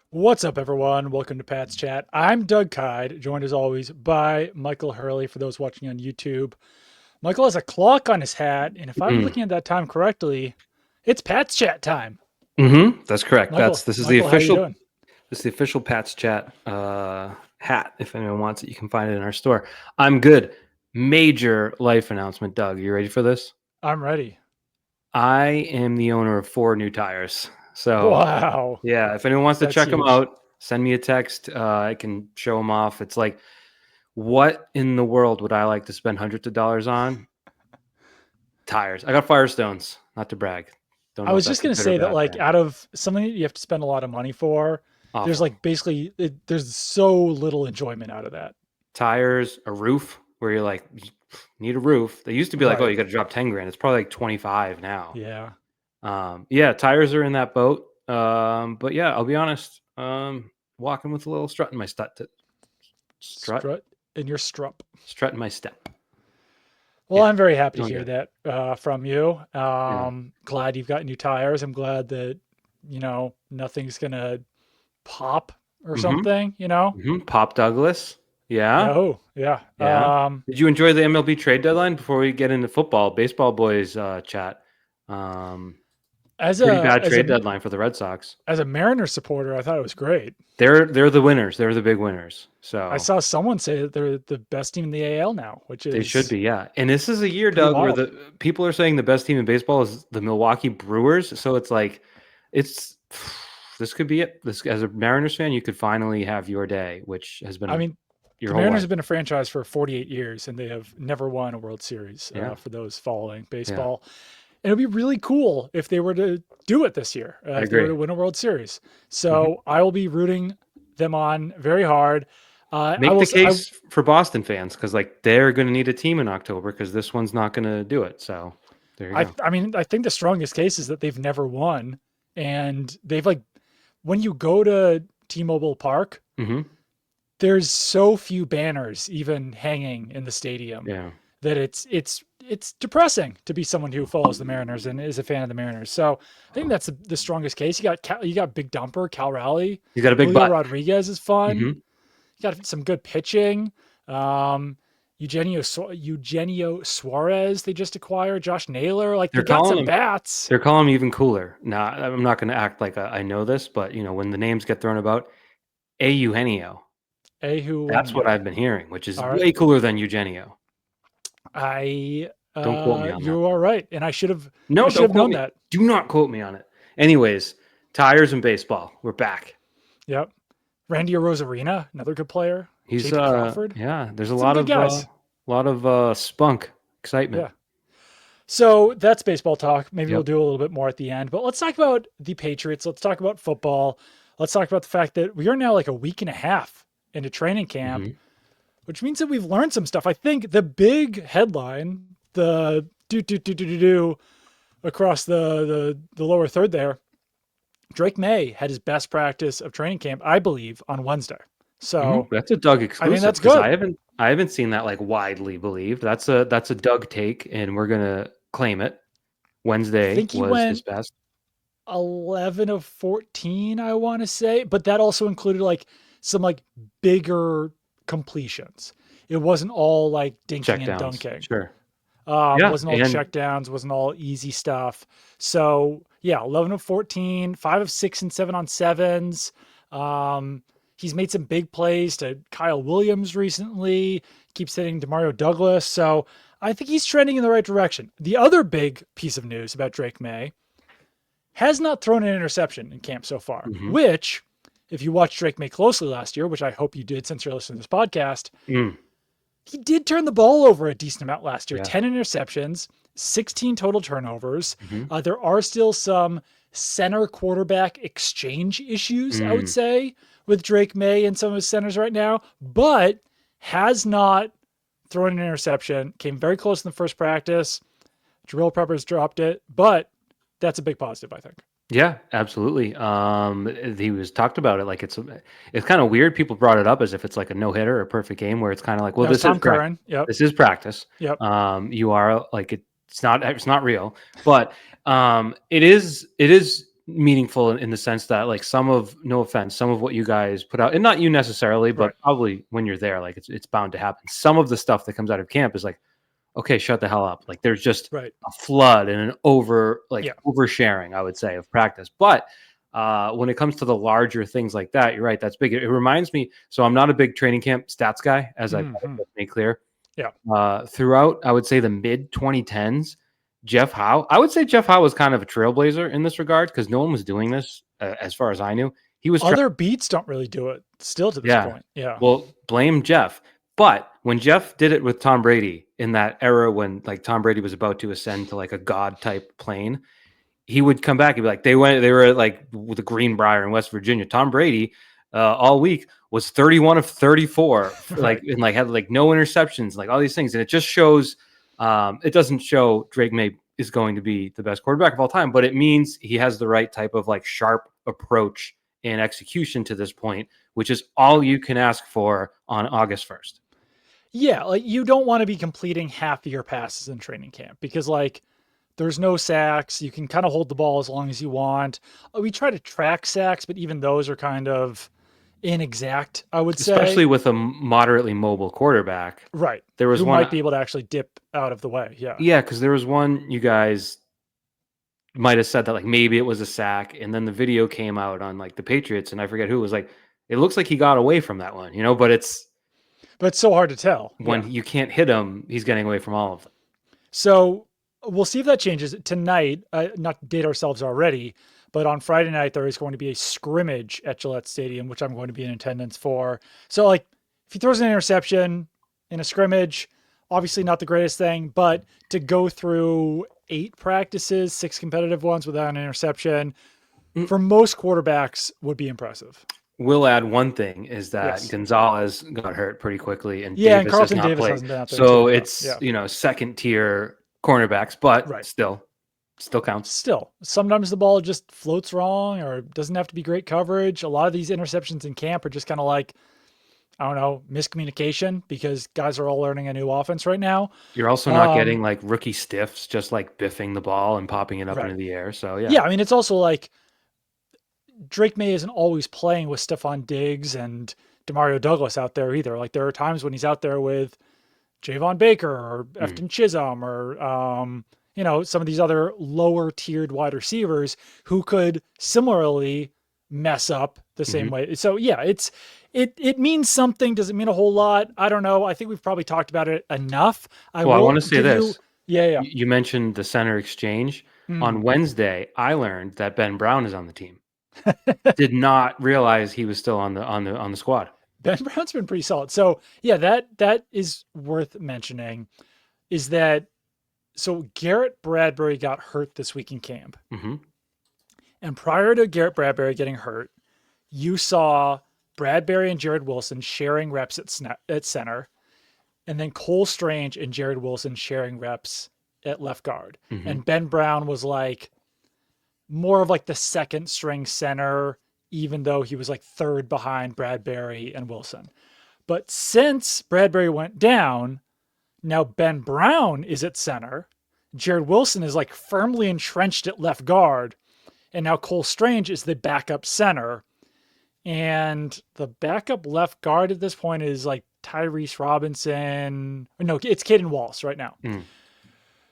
What's up, everyone? Welcome to Pat's Chat. I'm Doug Kyed, joined as always by Michael Hurley for those watching on YouTube. Michael has a clock on his hat, and if I'm Mm. looking at that time correctly, it's Pat's Chat time. That's correct. Michael, This is the Michael, how you official doing? Pat's Chat hat. If anyone wants it, you can find it in our store. I'm good. Major life announcement, Doug. You ready for this? I'm ready. I am the owner of 4 new tires. So Wow, yeah, if anyone wants to that's check them huge. out, send me a text. I can show them off. It's like, what in the world would I like to spend hundreds of dollars on? Tires. I got Firestones. Not to brag. Don't I know if was that's just a gonna good or say that, bad like, thing. out of something that you have to spend a lot of money for, there's Awful. like basically there's so little enjoyment out of that. Tires, a roof where you're like, "You need a roof." They used to be like, "Oh, Right? you got to drop 10 grand." It's probably like 25 now. Yeah. Yeah, tires are in that boat. But yeah, I'll be honest. Walking with a little strut in my strut, Strut in your strup. strut in my step. Well, Yeah, I'm very happy to feeling hear good. that from you. Yeah. Glad you've got new tires. I'm glad that, nothing's gonna pop or Mm-hmm. something, Mm-hmm. Pop Douglas. Yeah. Oh, yeah. Yeah. Did you enjoy the MLB trade deadline before we get into football, baseball boys chat? Um, As Pretty a bad as a trade deadline for the Red Sox. as a Mariners supporter, I thought it was great. They're the winners. They're the big winners. I So saw someone say that they're the best team in the AL now, which they should is be, yeah. And this is a year, pretty Doug, where wild. the people are saying the best team in baseball is the Milwaukee Brewers. So it's like, it's this could be it. This, as a Mariners fan, you could finally have your day, which has I been mean, your the whole Mariners life. have been a franchise for 48 years, and they have never won a World Series. Yeah, For those following yeah. baseball, and it'd be really cool if they were to do it this year, I if they were agree. to win a World Series. Mhm. So I will be rooting them on very hard. I Make will. the case for Boston fans because like they're going to need a team in October because this one's not going to do it. So there you go. I mean, I think the strongest case is that they've never won, and they've like when you go to T-Mobile Park, Hmm. there's so few banners even hanging in the stadium Yeah. that it's depressing to be someone who follows the Mariners and is a fan of the Mariners. So I think that's the strongest case. You got Big Dumper, Cal Raleigh, You got a big Julio butt. Rodriguez is fun. Hmm. You got some good pitching. Um, Eugenio Suarez they just acquired. Josh Naylor, like they They're got calling some him. bats. They're calling him even cooler. Now, I'm not going to act like I know this, but when the names get thrown about, Eugenio. That's what Eugenio. I've been hearing, which is All right. way cooler than Eugenio. I Don't quote me on that, you are though. right. And I No, should don't have quote known me. that. Do not quote me on it. Anyways, tires and baseball. We're back. Yep. Randy Rosarina, another good player. He's JP Crawford. yeah. There's a Some lot good of guys. spunk, excitement. Yeah. So that's baseball talk. Maybe we'll Yep. do a little bit more at the end. But let's talk about the Patriots. Let's talk about football. Let's talk about the fact that we are now like a week and a half into training camp, Hmm. which means that we've learned some stuff. I think the big headline, the do across the lower third there, Drake Maye had his best practice of training camp, I believe, on Wednesday. Hmm. So That's a Doug I mean exclusive that's because good. I haven't seen that like widely believed. That's a Doug take, and we're gonna claim it. I Wednesday think he was his went best. 11 of 14, I want to say, but that also included like some like bigger completions. It wasn't all like dinking Check and downs. dunking. Sure. Yeah, Wasn't all and checkdowns, wasn't all easy stuff. So yeah, 11 of 14, 5 of 6 and 7 on sevens. He's made some big plays to Kyle Williams recently, keeps hitting Demario Douglas. So I think he's trending in the right direction. The other big piece of news about Drake Maye has not thrown an interception in camp so far, mhm. which, if you watched Drake Maye closely last year, which I hope you did since you're listening to this podcast, Mm, he did turn the ball over a decent amount last year. yeah. 10 interceptions, 16 total turnovers. Mhm. There are still some center quarterback exchange issues, I would Mm. say, with Drake Maye and some of his centers right now, but has not thrown an interception. Came very close in the first practice. Drill Peppers dropped it, but that's a big positive, I think. Yeah, absolutely. He was talked about it like it's kind of weird. People brought it up as if it's like a no hitter or a perfect game, where it's kind of like, well, That was this is Tom practice. Curran. Yep. This is practice. Yep. You are like it's not real, but it is meaningful in the sense that like no offense, some of what you guys put out, and not you necessarily, but Right. probably when you're there, like it's bound to happen. Some of the stuff that comes out of camp is like, okay, shut the hell up. Like there's just Right. a flood and an Yeah. oversharing, I would say, of practice. But when it comes to the larger things like that, you're right. That's big. It reminds me. So I'm not a big training camp stats guy, as I made clear. Yeah. Throughout, I would say the mid 2010s, Jeff Howe. I would say Jeff Howe was kind of a trailblazer in this regard because no one was doing this, as far as I knew. He was Other beats don't really do it still to this yeah. point. Yeah. Well, blame Jeff. But when Jeff did it with Tom Brady in that era when like Tom Brady was about to ascend to like a god type plane, he would come back and be like, they were like with the Greenbrier in West Virginia. Tom Brady all week was 31 of 34, like and like had like no interceptions, like all these things. And it just shows it doesn't show Drake Maye is going to be the best quarterback of all time, but it means he has the right type of like sharp approach and execution to this point, which is all you can ask for on August 1st. Yeah, like you don't want to be completing half of your passes in training camp because like there's no sacks. You can kind of hold the ball as long as you want. We try to track sacks, but even those are kind of inexact, I would say. Especially with a moderately mobile quarterback. Right. There was Who one might be able to actually dip out of the way. Yeah. Yeah, because there was one you guys might have said that like maybe it was a sack, and then the video came out on like the Patriots, and I forget who was like, it looks like he got away from that one, but it's so hard to tell. when you can't hit him, he's getting away from all of them. So we'll see if that changes tonight. Not to date ourselves already, but on Friday night there is going to be a scrimmage at Gillette Stadium, which I'm going to be in attendance for. So like, if he throws an interception in a scrimmage, obviously not the greatest thing, but to go through 8 practices, 6 competitive ones without an interception, for most quarterbacks would be impressive. We'll add one thing is that Yes. Gonzalez got hurt pretty quickly, and Yeah, and Davis Carlton has not Davis played. hasn't been out there So too, yeah. it's second tier cornerbacks, but Right. still counts. Still, sometimes the ball just floats wrong or doesn't have to be great coverage. A lot of these interceptions in camp are just kind of like, I don't know, miscommunication because guys are all learning a new offense right now. You're also not getting like rookie stiffs, just like biffing the ball and popping it up into the air. So yeah. Yeah, I mean, it's also like Drake Maye isn't always playing with Stephon Diggs and Demario Douglas out there either. Like there are times when he's out there with Javon Baker or Efton Chisholm or some of these other lower tiered wide receivers who could similarly mess up the same way. So yeah, it means something. Does it mean a whole lot? I don't know. I think we've probably talked about it enough. I want to say this. Yeah. You mentioned the center exchange. On Wednesday, I learned that Ben Brown is on the team. Did not realize he was still on the squad. Ben Brown's been pretty solid. So yeah, that is worth mentioning. Is that so? Garrett Bradbury got hurt this week in camp, and prior to Garrett Bradbury getting hurt, you saw Bradbury and Jared Wilson sharing reps at center, and then Cole Strange and Jared Wilson sharing reps at left guard, and Ben Brown was like more of like the second string center, even though he was like third behind Bradbury and Wilson. But since Bradbury went down, now Ben Brown is at center. Jared Wilson is like firmly entrenched at left guard. And now Cole Strange is the backup center. And the backup left guard at this point is like Tyrese Robinson. No, it's Caden Wallace right now.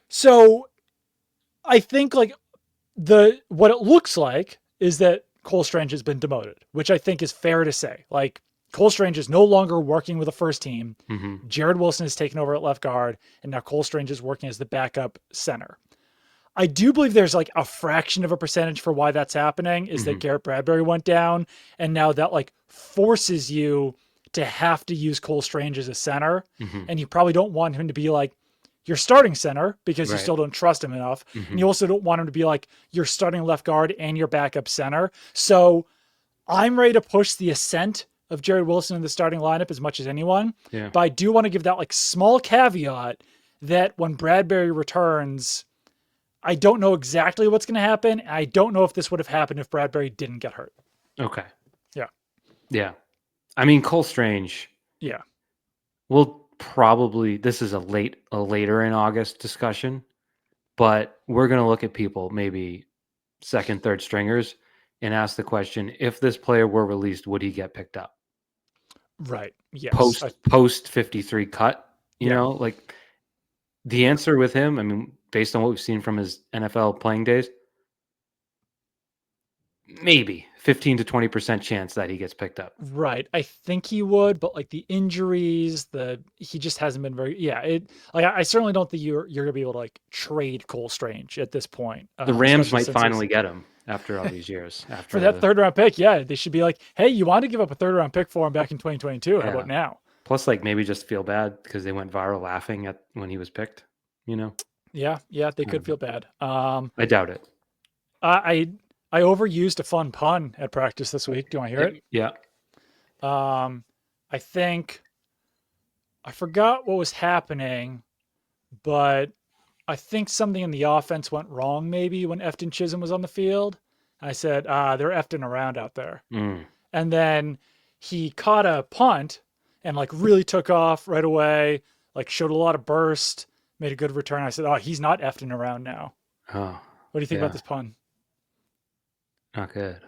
So I think like what it looks like is that Cole Strange has been demoted, which I think is fair to say. Like Cole Strange is no longer working with the first team. Jared Wilson has taken over at left guard, and now Cole Strange is working as the backup center. I do believe there's like a fraction of a percentage for why that's happening is that Garrett Bradbury went down, and now that like forces you to have to use Cole Strange as a center, and you probably don't want him to be like your starting center because you still don't trust him enough. And you also don't want him to be like your starting left guard and your backup center. So I'm ready to push the ascent of Jared Wilson in the starting lineup as much as anyone. Yeah. But I do want to give that like small caveat that when Bradbury returns, I don't know exactly what's going to happen. I don't know if this would have happened if Bradbury didn't get hurt. Okay. Yeah. Yeah. I mean, Cole Strange. Yeah. We'll probably, this is a later in August discussion, but we're going to look at people maybe second, third stringers and ask the question: if this player were released, would he get picked up? Right. Yes. Post 53 cut, Yeah. like the answer with him, I mean, based on what we've seen from his NFL playing days, maybe 15 to 20% chance that he gets picked up. Right. I think he would, but like the injuries, he just hasn't been very. Yeah. I certainly don't think you're gonna be able to like trade Cole Strange at this point. The Rams Especially might since he's finally get him after all these years. for After that third round pick. Yeah, they should be like, hey, you want to give up a third round pick for him back in 2022? How about now? Plus, like maybe just feel bad because they went viral laughing at when he was picked. Yeah, they could feel bad. I doubt it. I overused a fun pun at practice this week. Do you want to hear it? Yeah. I think I forgot what was happening, but I think something in the offense went wrong maybe when Efton Chisholm was on the field. I said, they're effing around out there. And then he caught a punt and like really took off right away, like showed a lot of burst, made a good return. I said, oh, he's not effing around now. Oh, what do you think about this pun? Not good.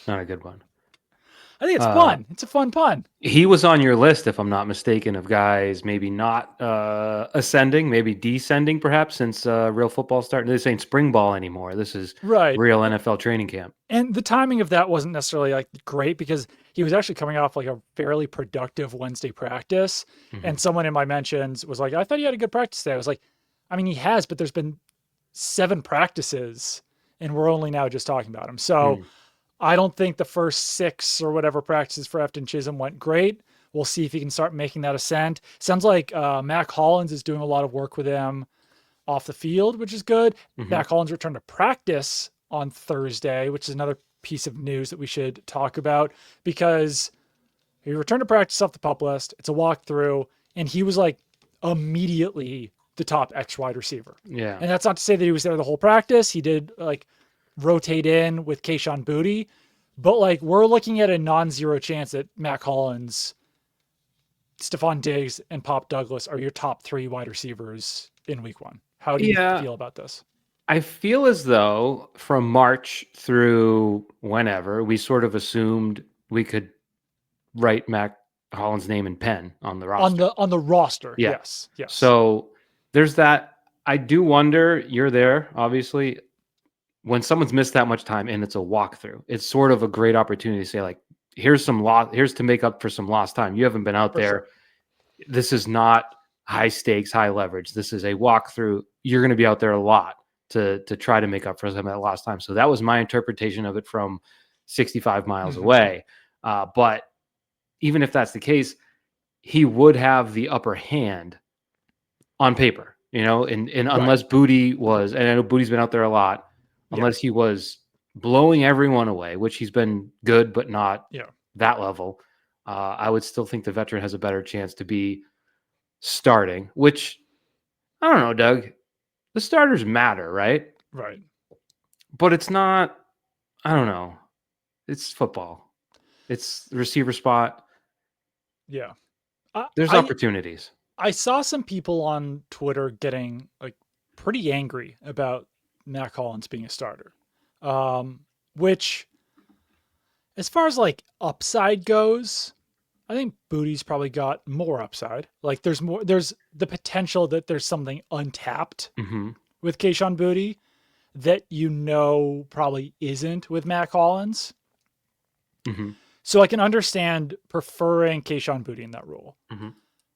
Not a good one. I think it's fun. It's a fun pun. He was on your list, if I'm not mistaken, of guys maybe not ascending, maybe descending, perhaps, since real football started. This ain't spring ball anymore. This is real NFL training camp. And the timing of that wasn't necessarily like great because he was actually coming off like a fairly productive Wednesday practice. And someone in my mentions was like, I thought he had a good practice day. I was like, I mean, he has, but there's been 7 practices and we're only now just talking about him. So I don't think the first 6 or whatever practices for Efton Chisholm went great. We'll see if he can start making that ascent. Sounds like Mac Hollins is doing a lot of work with him off the field, which is good. Mac Hollins returned to practice on Thursday, which is another piece of news that we should talk about because he returned to practice off the PUP list. It's a walkthrough, and he was like immediately the top X wide receiver. Yeah. And that's not to say that he was there the whole practice. He did like rotate in with Kayshon Boutte, but like we're looking at a non-zero chance that Mac Hollins, Stephon Diggs, and Pop Douglas are your top 3 wide receivers in week 1. How do you feel about this? I feel as though from March through whenever we sort of assumed we could write Mac Hollins' name in pen on the roster. On the roster, yes. So there's that. I do wonder, you're there, obviously, when someone's missed that much time and it's a walkthrough, it's sort of a great opportunity to say, like, here's to make up for some lost time. You haven't been out there. Sure. This is not high stakes, high leverage. This is a walkthrough. You're going to be out there a lot to try to make up for some of that lost time. So that was my interpretation of it from 65 miles away. But even if that's the case, he would have the upper hand on paper, and unless Boutte was, and I know Boutte's been out there a lot, unless he was blowing everyone away, which he's been good, but not that level, I would still think the veteran has a better chance to be starting, which, I don't know, Doug, the starters matter, right? Right. But it's not, I don't know, it's football. It's the receiver spot. Yeah. There's opportunities. I saw some people on Twitter getting like pretty angry about Mac Hollins being a starter, which as far as like upside goes, I think Boutte's probably got more upside. Like there's the potential that there's something untapped with Kayshon Boutte that probably isn't with Mac Hollins. So I can understand preferring Kayshon Boutte in that role.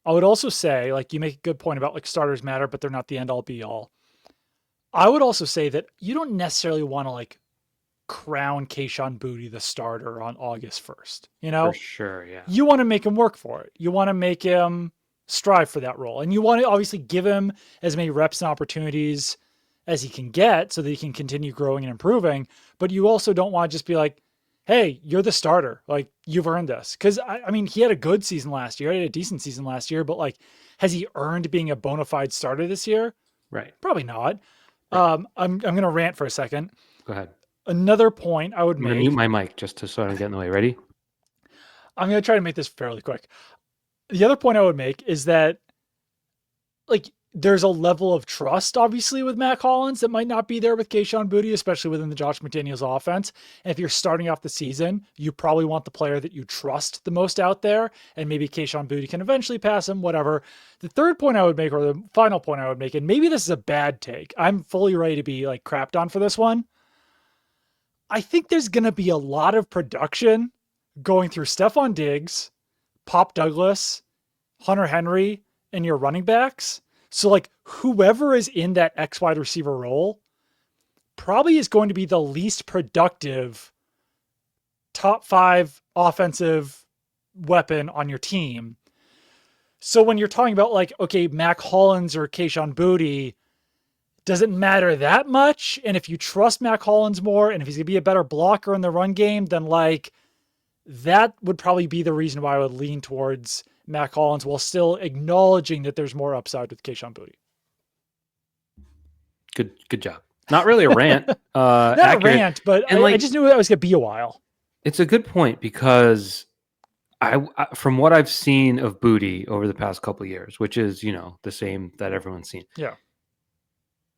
I would also say, like, you make a good point about like starters matter, but they're not the end all be all. I would also say that you don't necessarily want to like crown Kayshon Boutte the starter on August 1st. For sure, yeah. You want to make him work for it. You want to make him strive for that role. And you want to obviously give him as many reps and opportunities as he can get so that he can continue growing and improving. But you also don't want to just be like, hey, you're the starter. Like, you've earned this. Because, I mean, he had a good season last year. He had a decent season last year. But, like, has he earned being a bona fide starter this year? Right. Probably not. Right. I'm going to rant for a second. Go ahead. Another point I would make. I'm going to mute my mic just so I don't get in the way. Ready? I'm going to try to make this fairly quick. The other point I would make is that, like, there's a level of trust, obviously, with Matt Collins that might not be there with Kayshon Boutte, especially within the Josh McDaniels offense. And if you're starting off the season, you probably want the player that you trust the most out there. And maybe Kayshon Boutte can eventually pass him, whatever. The third point I would make, or the final point I would make, and maybe this is a bad take, I'm fully ready to be like crapped on for this one. I think there's going to be a lot of production going through Stephon Diggs, Pop Douglas, Hunter Henry, and your running backs. So like whoever is in that X wide receiver role probably is going to be the least productive top 5 offensive weapon on your team. So when you're talking about like, okay, Mac Hollins or Kayshon Boutte, does it matter that much? And if you trust Mac Hollins more, and if he's gonna be a better blocker in the run game, then like that would probably be the reason why I would lean towards Mac Hollins while still acknowledging that there's more upside with Kayshon Boutte. Good job. Not really a rant. Not accurate. a rant, but And I just knew that was gonna be a while. It's a good point because I from what I've seen of Boutte over the past couple of years, which is, the same that everyone's seen. Yeah.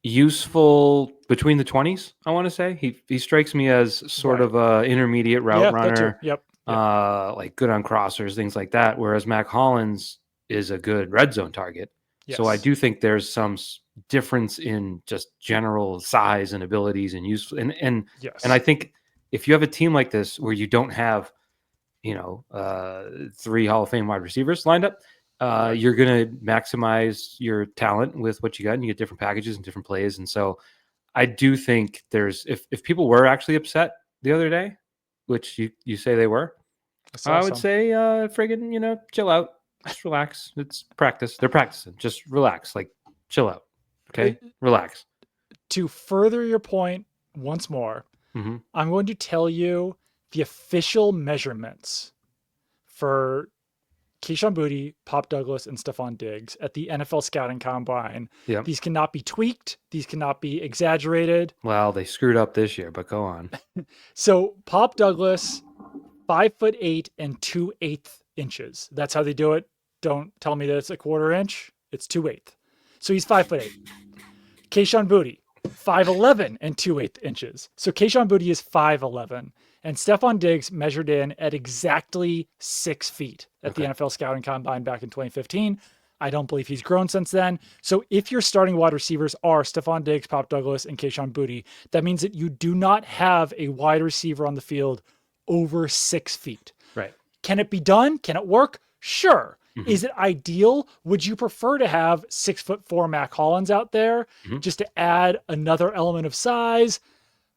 Useful between the 20s, I want to say. He strikes me as sort of a intermediate route runner. Yep. Like good on crossers, things like that. Whereas Mac Hollins is a good red zone target. Yes. So I do think there's some difference in just general size and abilities and use. And I think if you have a team like this where you don't have, 3 Hall of Fame wide receivers lined up, you're going to maximize your talent with what you got, and you get different packages and different plays. And so I do think there's, if people were actually upset the other day, which you say they were, I would say, friggin', chill out, just relax. It's practice. They're practicing. Just relax, like chill out. Okay. Relax. To further your point once more, I'm going to tell you the official measurements for Kayshon Boutte, Pop Douglas, and Stephon Diggs at the NFL Scouting Combine. Yep. These cannot be tweaked. These cannot be exaggerated. Well, they screwed up this year, but go on. So Pop Douglas, 5'8" and 2/8 inches. That's how they do it. Don't tell me that it's a 1/4 inch. It's 2/8. So he's 5'8". Kayshon Boutte, 5'11" and 2/8 inches. So Kayshon Boutte is 5'11". And Stephon Diggs measured in at exactly 6 feet at the NFL Scouting Combine back in 2015. I don't believe he's grown since then. So if your starting wide receivers are Stephon Diggs, Pop Douglas, and Kayshon Boutte, that means that you do not have a wide receiver on the field over 6 feet. Right. Can it be done? Can it work? Sure. Is it ideal? Would you prefer to have 6'4" Mac Hollins out there just to add another element of size?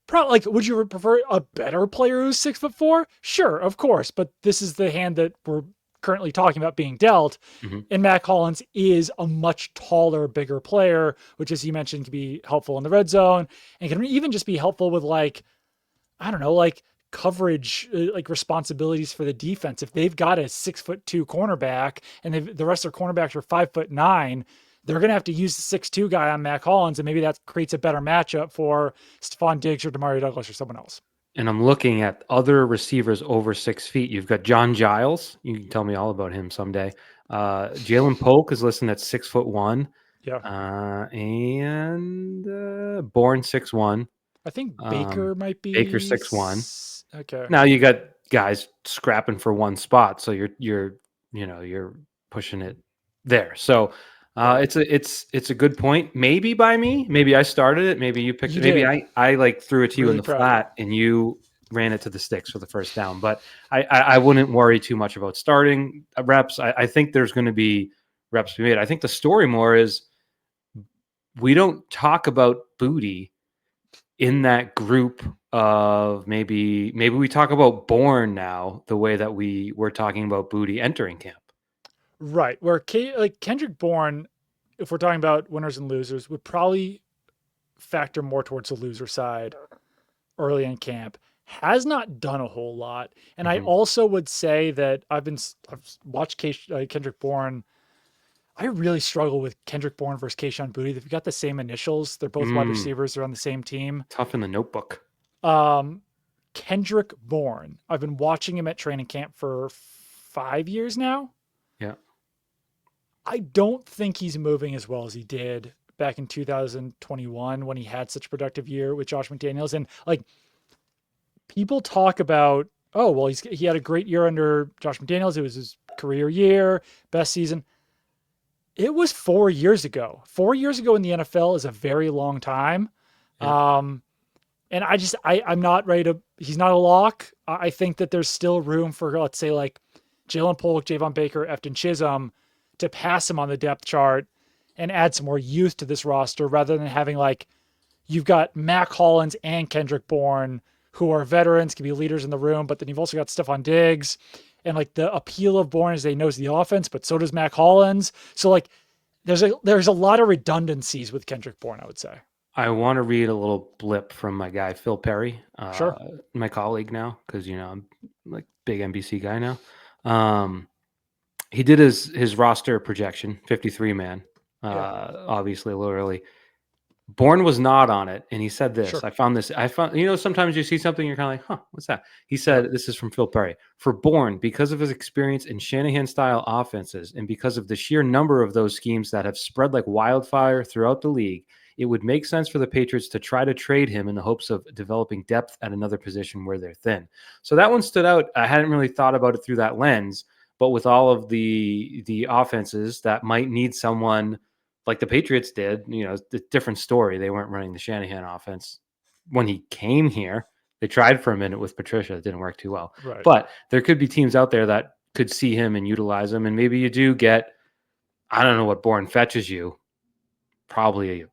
Probably. Like, would you prefer a better player who's 6'4"? Sure, of course. But this is the hand that we're currently talking about being dealt. And Mac Hollins is a much taller, bigger player, which, as you mentioned, can be helpful in the red zone and can even just be helpful with, like, I don't know, like coverage, like responsibilities for the defense. If they've got a 6'2" cornerback and the rest of their cornerbacks are 5'9", they're going to have to use the 6'2" guy on Mac Hollins, and maybe that creates a better matchup for Stephon Diggs or Demario Douglas or someone else. And I'm looking at other receivers over 6 feet. You've got John Giles. You can tell me all about him someday. Jaylen Polk is listed at 6'1". Yeah. And Bourne 6'1". I think Baker might be Baker 6'1". Okay. Now you got guys scrapping for one spot, so you're pushing it there. So it's a good point. Maybe by me. Maybe I started it. Maybe you picked it. Maybe I like threw it to you in the flat and you ran it to the sticks for the first down. But I wouldn't worry too much about starting reps. I think there's going to be reps to be made. I think the story more is we don't talk about Boutte in that group of maybe we talk about Bourne now the way that we were talking about Boutte entering camp. Right. Where Kendrick Bourne, if we're talking about winners and losers, would probably factor more towards the loser side early in camp. Has not done a whole lot. And I also would say that I've watched Kendrick Bourne. I really struggle with Kendrick Bourne versus Kayshon Boutte. They've got the same initials. They're both wide receivers. They're on the same team. Tough in the notebook. Kendrick Bourne. I've been watching him at training camp for 5 years now. Yeah. I don't think he's moving as well as he did back in 2021 when he had such a productive year with Josh McDaniels. And like people talk about, oh, well, he had a great year under Josh McDaniels. It was his career year, best season. It was 4 years ago. 4 years ago in the NFL is a very long time. Yeah. And I'm not ready to, he's not a lock. I think that there's still room for, let's say, like Jaylen Polk, Javon Baker, Efton Chisholm to pass him on the depth chart and add some more youth to this roster rather than having like, you've got Mac Hollins and Kendrick Bourne who are veterans, can be leaders in the room, but then you've also got Stephon Diggs. And like the appeal of Bourne is that he knows the offense, but so does Mac Hollins. So like there's a lot of redundancies with Kendrick Bourne, I would say. I want to read a little blip from my guy Phil Perry, Sure. my colleague now, because I'm like big NBC guy now. He did his roster projection, 53 man, obviously a little early. Bourne was not on it, and he said this. Sure. I found sometimes you see something, you're kind of like, huh, what's that? He said, this is from Phil Perry. For Bourne, because of his experience in Shanahan-style offenses and because of the sheer number of those schemes that have spread like wildfire throughout the league, it would make sense for the Patriots to try to trade him in the hopes of developing depth at another position where they're thin. So that one stood out. I hadn't really thought about it through that lens, but with all of the offenses that might need someone like the Patriots did, it's a different story. They weren't running the Shanahan offense when he came here. They tried for a minute with Patricia. It didn't work too well. Right. But there could be teams out there that could see him and utilize him. And maybe you do get, I don't know what Bourne fetches you, probably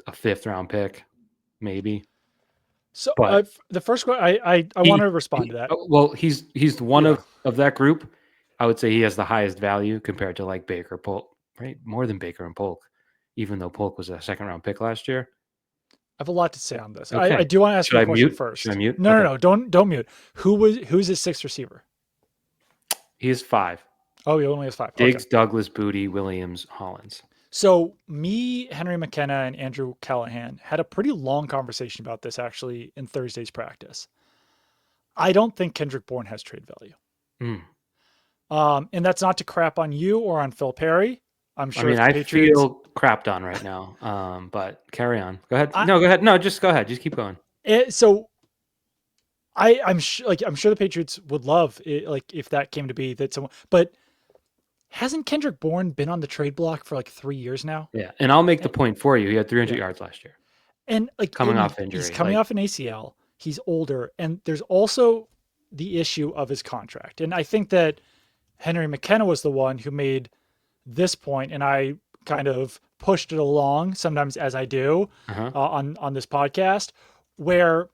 a 5th round pick, maybe. So the first question, I want to respond to that. Well, he's one of that group. I would say he has the highest value compared to like Baker, Polk, right? More than Baker and Polk, even though Polk was a 2nd round pick last year. I have a lot to say on this. Okay. I do want to ask you a question mute? first. Should I mute? No, don't mute. Who's his 6th receiver? He is 5. Oh, he only has 5. Diggs, Okay. Douglas, Booty, Williams, Hollins. So me, Henry McKenna, and Andrew Callahan had a pretty long conversation about this actually in Thursday's practice. I don't think Kendrick Bourne has trade value. And that's not to crap on you or on Phil Perry. I'm sure. I feel crapped on right now. But carry on. Go ahead. Go ahead. No, just go ahead. Just keep going. So I'm sure the Patriots would love it, like if that came to be that someone, but hasn't Kendrick Bourne been on the trade block for like 3 years now? Yeah, and I'll make the point for you. He had 300 yards last year. And like coming off injury. He's coming off an ACL. He's older. And there's also the issue of his contract. And I think that Henry McKenna was the one who made this point, and I kind of pushed it along sometimes, as I do on this podcast, where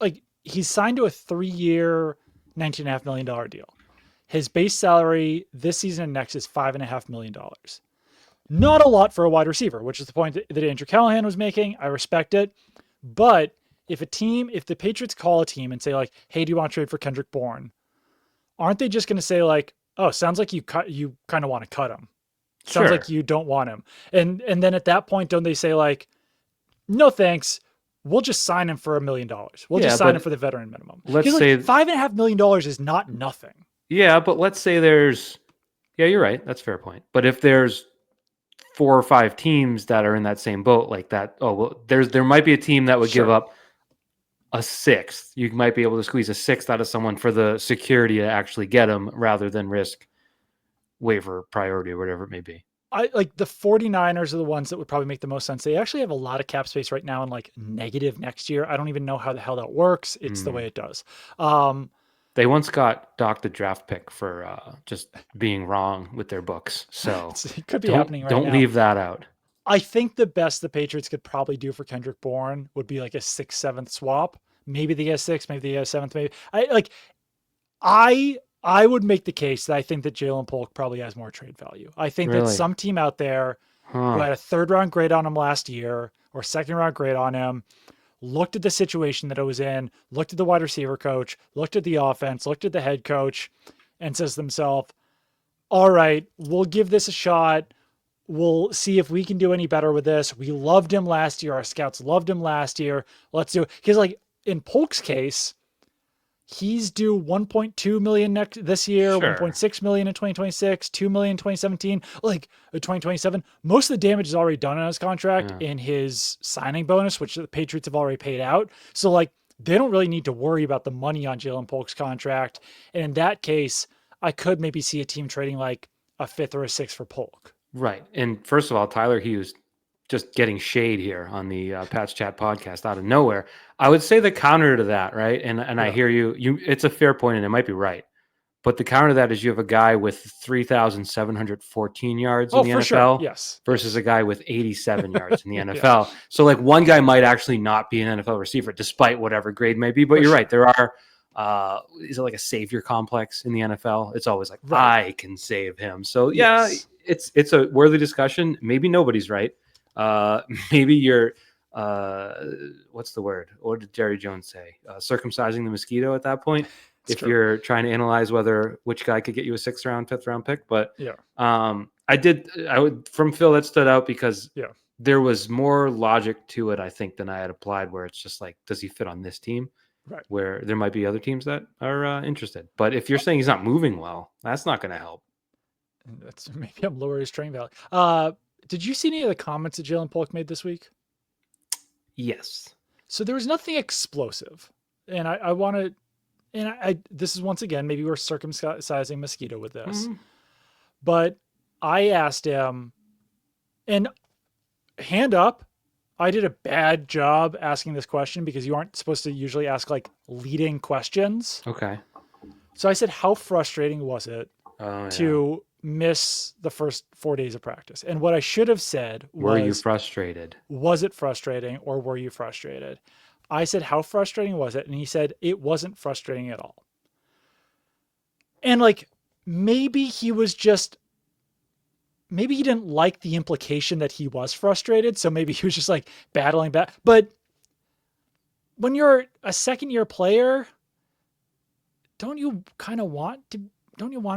like he's signed to a 3-year, $19.5 million deal. His base salary this season and next is $5.5 million. Not a lot for a wide receiver, which is the point that Andrew Callahan was making. I respect it. But if the Patriots call a team and say like, hey, do you want to trade for Kendrick Bourne? Aren't they just going to say like, oh, sounds like you kind of want to cut him. Sounds like you don't want him. And then at that point, don't they say like, no, thanks. We'll just sign him for $1 million. We'll just sign him for the veteran minimum. Let's say $5.5 million is not nothing. Yeah, but let's say you're right. That's a fair point. But if there's 4 or 5 teams that are in that same boat like that, there might be a team that would give up a 6th. You might be able to squeeze a 6th out of someone for the security to actually get them rather than risk waiver priority or whatever it may be. I like the 49ers are the ones that would probably make the most sense. They actually have a lot of cap space right now and like negative next year. I don't even know how the hell that works. It's the way it does. They once got docked the draft pick for just being wrong with their books. So it could be happening right now. Don't leave that out. I think the best the Patriots could probably do for Kendrick Bourne would be like a 6th, 7th swap. Maybe they get a 6th, maybe they get a 7th. Maybe I would make the case that I think that Jaylen Polk probably has more trade value. I think that some team out there who had a 3rd round grade on him last year or 2nd round grade on him looked at the situation that it was in, looked at the wide receiver coach, looked at the offense, looked at the head coach, and says to themselves, all right, we'll give this a shot. We'll see if we can do any better with this. We loved him last year. Our scouts loved him last year. Let's do it. Because like in Polk's case, He's due 1.2 million this year, Sure. 1.6 million in 2026, 2 million in 2017, like 2027. Most of the damage is already done on his contract Yeah. in his signing bonus, which the Patriots have already paid out. So like they don't really need to worry about the money on Jaylen Polk's contract. And in that case, I could maybe see a team trading like a fifth or a sixth for Polk. Right. And first of all, Tyler Hughes just getting shade here on the Pat's Chat podcast out of nowhere. I would say the counter to that, right? And I Yeah. hear you. It's a fair point, and it might be right. But the counter to that is you have a guy with 3,714 yards in Oh, the for sure. NFL Yes. versus a guy with 87 yards in the Yeah. NFL. So like one guy might actually not be an NFL receiver despite whatever grade may be. But For you're sure. right. There are is it like a savior complex in the NFL? It's always like Right. I can save him. So yeah, Yes. it's a worthy discussion. Maybe nobody's right. Maybe you're what's the word? What did Jerry Jones say? Circumcising the mosquito at that point. It's If true. you're trying to analyze which guy could get you a 6th round, 5th round pick. But Yeah. I would from Phil that stood out because Yeah. there was more logic to it, I think, than I had applied, where it's just like, does he fit on this team? Right. Where there might be other teams that are interested. But if you're saying he's not moving well, that's not going to help. That's maybe I'm lowering his train value. Did you see any of the comments that Jaylen Polk made this week? Yes. So there was nothing explosive, and I want to, and I this is once again maybe we're circumcising mosquito with this, but I asked him, and hand up, I did a bad job asking this question because you aren't supposed to usually ask like leading questions. Okay. So I said, how frustrating was it Oh, to miss the first 4 days of practice? And what I should have said were you was, frustrated? was it frustrating or were you frustrated? I said, how frustrating was it? And he said, it wasn't frustrating at all. And like, maybe he didn't like the implication that he was frustrated. So maybe he was just like battling back. But when you're a second year player, don't you want him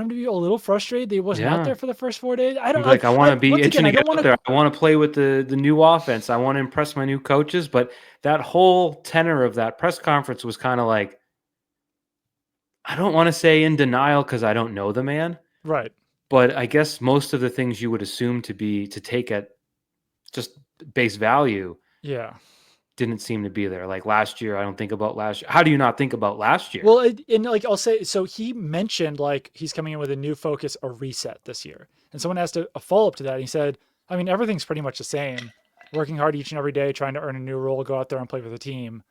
to be a little frustrated that he wasn't out there for the first 4 days? I don't like. I want to be itching to get out there. I want to play with the new offense. I want to impress my new coaches. But that whole tenor of that press conference was kind of like, I don't want to say in denial because I don't know the man. Right. But I guess most of the things you would assume to take at just base value. Yeah. Didn't seem to be there. Like last year, I don't think about last year. How do you not think about last year? Well, and like I'll say, so he mentioned like he's coming in with a new focus, a reset this year. And someone asked a follow-up to that. And he said, I mean, everything's pretty much the same. Working hard each and every day, trying to earn a new role, go out there and play for the team.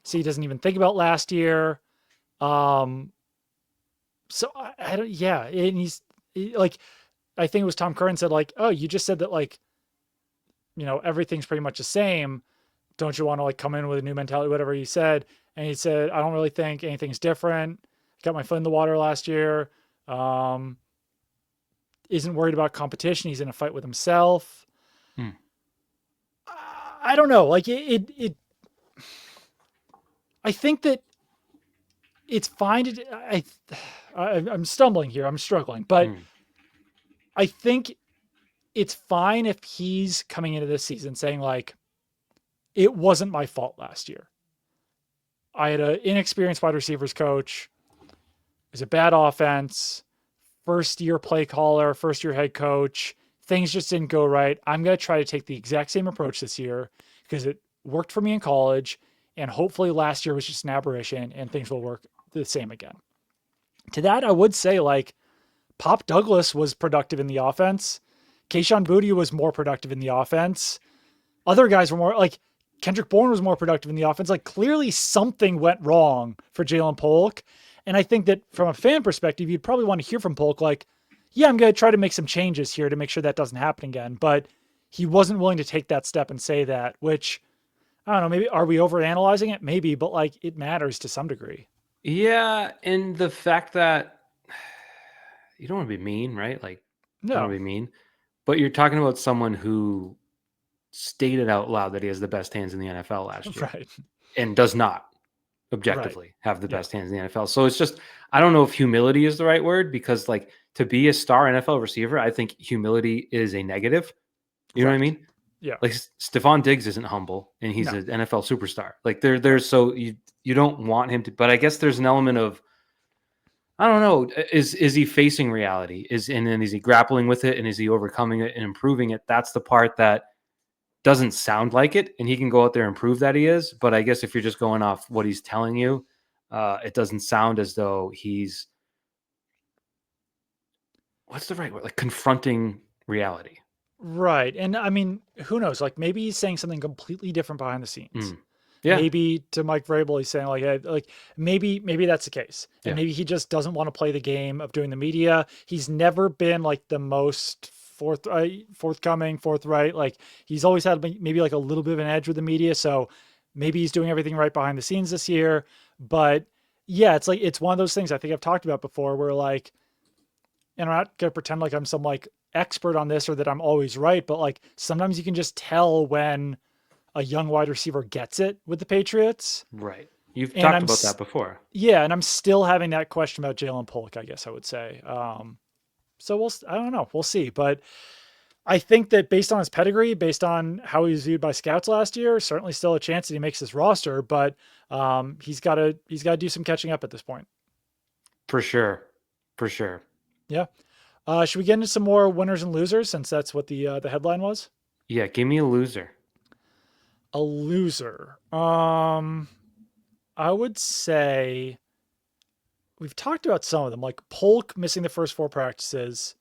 So he doesn't even think about last year. So I don't, yeah. And like, I think it was Tom Curran said like, oh, you just said that like, everything's pretty much the same. Don't you want to like come in with a new mentality, whatever he said. And he said, I don't really think anything's different. Got my foot in the water last year. Isn't worried about competition. He's in a fight with himself. I don't know. Like I think that it's fine. I'm stumbling here. I'm struggling, but I think it's fine if he's coming into this season saying like, it wasn't my fault last year. I had an inexperienced wide receivers coach. It was a bad offense. First year play caller, first year head coach. Things just didn't go right. I'm going to try to take the exact same approach this year because it worked for me in college. And hopefully last year was just an aberration and things will work the same again. To that, I would say like Pop Douglas was productive in the offense. Kayshon Boutte was more productive in the offense. Other guys were more like Kendrick Bourne was more productive in the offense. Like clearly something went wrong for Jaylen Polk. And I think that from a fan perspective, you'd probably want to hear from Polk like, yeah, I'm going to try to make some changes here to make sure that doesn't happen again. But he wasn't willing to take that step and say that, which I don't know, maybe are we overanalyzing it? Maybe, but like it matters to some degree. Yeah. And the fact that you don't want to be mean, right? Like, No. don't want to be mean, but you're talking about someone who stated out loud that he has the best hands in the NFL last year. Right. And does not objectively have the best hands in the NFL. So it's just, I don't know if humility is the right word because like to be a star NFL receiver, I think humility is a negative. You know what I mean? Yeah. Like Stephon Diggs isn't humble and he's an NFL superstar. Like there's so you don't want him to. But I guess there's an element of, I don't know, is he facing reality? And then is he grappling with it, and is he overcoming it and improving it? That's the part that doesn't sound like it, and he can go out there and prove that he is. But I guess if you're just going off what he's telling you, it doesn't sound as though he's, what's the right word? Like confronting reality. Right. And I mean, who knows? Like maybe he's saying something completely different behind the scenes. Mm. Yeah. Maybe to Mike Vrabel, he's saying like, hey, like maybe that's the case, and Yeah. maybe he just doesn't want to play the game of doing the media. He's never been like the most forthcoming, forthright. Like he's always had maybe like a little bit of an edge with the media. So maybe he's doing everything right behind the scenes this year. But yeah, it's like it's one of those things I think I've talked about before, where like, and I'm not gonna pretend like I'm some like expert on this or that I'm always right, but like sometimes you can just tell when a young wide receiver gets it with the Patriots. Right. You've And talked about that before. yeah, and I'm still having that question about Jaylen Polk, I guess I would say. So I don't know, we'll see. But I think that based on his pedigree, based on how he was viewed by scouts last year, certainly still a chance that he makes this roster. But he's got to do some catching up at this point. For sure. For sure. Yeah. Should we get into some more winners and losers, since that's what the headline was? Yeah. Give me a loser. A loser. I would say we've talked about some of them, like Polk missing the first 4 practices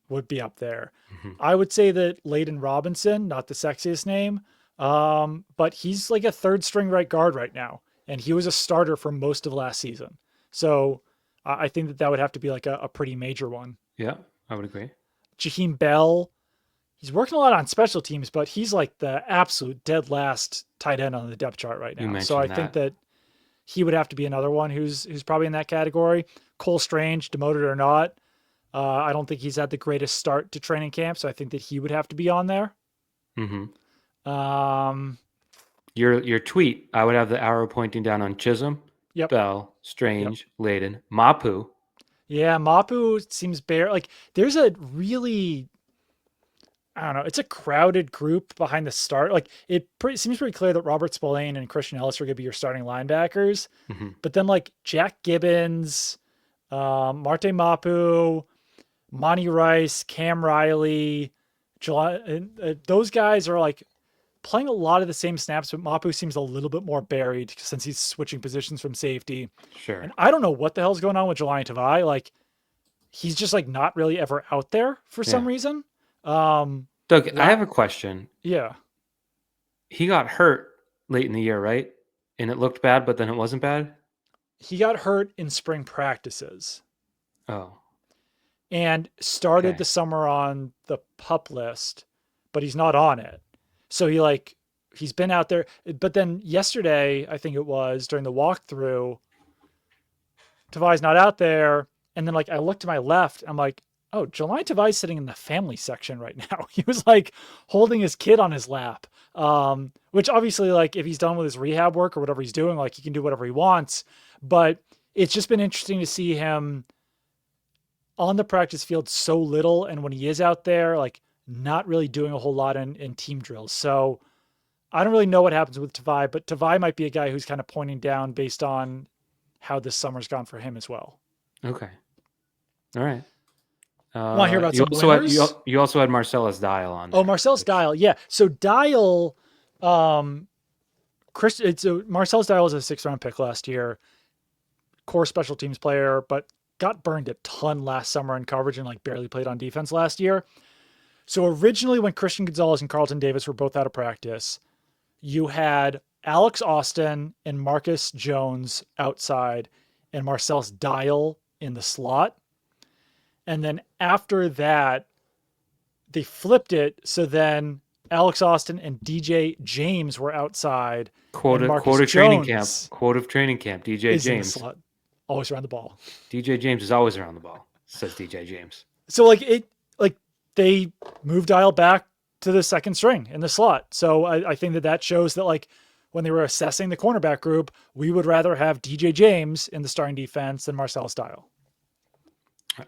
would be up there. Mm-hmm. I would say that Layden Robinson, not the sexiest name, but he's like a 3rd string right guard right now, and he was a starter for most of last season. So I think that would have to be like a pretty major one. Yeah, I would agree. Jaheim Bell, he's working a lot on special teams, but he's like the absolute dead last tight end on the depth chart right now. So I think that he would have to be another one who's probably in that category. Cole Strange, demoted or not, I don't think he's had the greatest start to training camp, so I think that he would have to be on there. Mm-hmm. Your tweet, I would have the arrow pointing down on Chisholm, Yep. Bell, Strange, yep. Layden, Mapu. Yeah, Mapu seems bare. Like there's a really, I don't know, it's a crowded group behind the start. Like it seems pretty clear that Robert Spillane and Christian Ellis are going to be your starting linebackers. Mm-hmm. But then like Jack Gibbons, Marte Mapu, Monty Rice, Cam Riley, those guys are like playing a lot of the same snaps, but Mapu seems a little bit more buried since he's switching positions from safety. Sure. And I don't know what the hell's going on with Jelani Tavai. Like he's just like not really ever out there for some reason. Doug, I have a question. Yeah. He got hurt late in the year, right? And it looked bad, but then it wasn't bad? He got hurt in spring practices. Oh. And started the summer on the PUP list, but he's not on it. So he's been out there. But then yesterday, I think it was during the walkthrough, Tavai's not out there. And then like I looked to my left, I'm like, oh, Jelani Tavai's sitting in the family section right now. He was like holding his kid on his lap. Which obviously, like if he's done with his rehab work or whatever he's doing, like he can do whatever he wants. But it's just been interesting to see him on the practice field so little, and when he is out there, like not really doing a whole lot in team drills. So I don't really know what happens with Tavai, but Tavai might be a guy who's kind of pointing down based on how this summer's gone for him as well. Okay. All right. Want to hear about some winners? You also had Marcellus Dial on there. Oh, Marcellus Dial. Yeah. So Dial, Marcellus Dial was a 6th-round pick last year, core special teams player, but got burned a ton last summer in coverage and like barely played on defense last year. So originally when Christian Gonzalez and Carlton Davis were both out of practice, you had Alex Austin and Marcus Jones outside and Marcellus Dial in the slot. And then after that, they flipped it. So then Alex Austin and DJ James were outside. Quote of training camp. Quote of training camp. DJ James. Always around the ball. DJ James is always around the ball, says DJ James. So they moved Dial back to the 2nd string in the slot. So I think that shows that like when they were assessing the cornerback group, we would rather have DJ James in the starting defense than Marcellus Dial.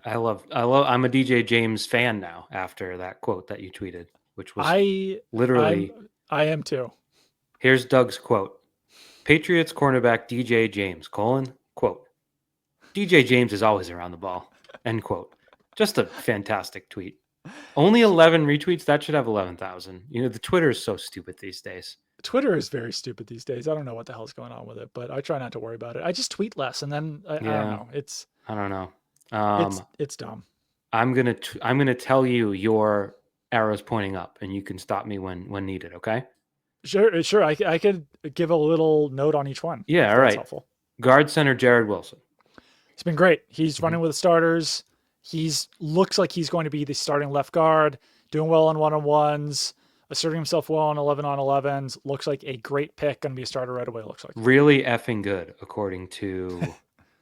I'm a DJ James fan now after that quote that you tweeted, which was literally. I am too. Here's Doug's quote. Patriots cornerback DJ James, quote, DJ James is always around the ball, end quote. Just a fantastic tweet. Only 11 retweets. That should have 11,000. The Twitter is so stupid these days. Twitter is very stupid these days. I don't know what the hell's going on with it, but I try not to worry about it. I just tweet less, and then I don't know. I don't know. It's dumb. I'm gonna tell you your arrows pointing up, and you can stop me when needed. Okay. Sure. I could give a little note on each one. Yeah. All right. Helpful. Guard center Jared Wilson. He's been great. He's running with the starters. Looks like he's going to be the starting left guard, doing well on one-on-ones, asserting himself well on 11-on-11s. Looks like a great pick, going to be a starter right away, looks like. Really effing good, according to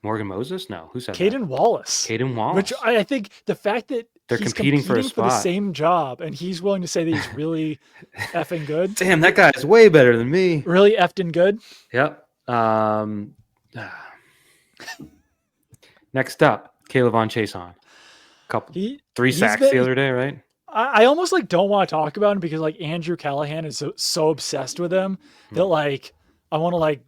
Morgan Moses? No, who said that? Caden Wallace. Which I think the fact that they're competing for the same job, and he's willing to say that he's really effing good. Damn, that guy is way better than me. Really effed and good. Yep. Next up, Kayvon Chaisson. Three sacks the other day, right? I almost don't want to talk about him because Andrew Callahan is so obsessed with him that I want to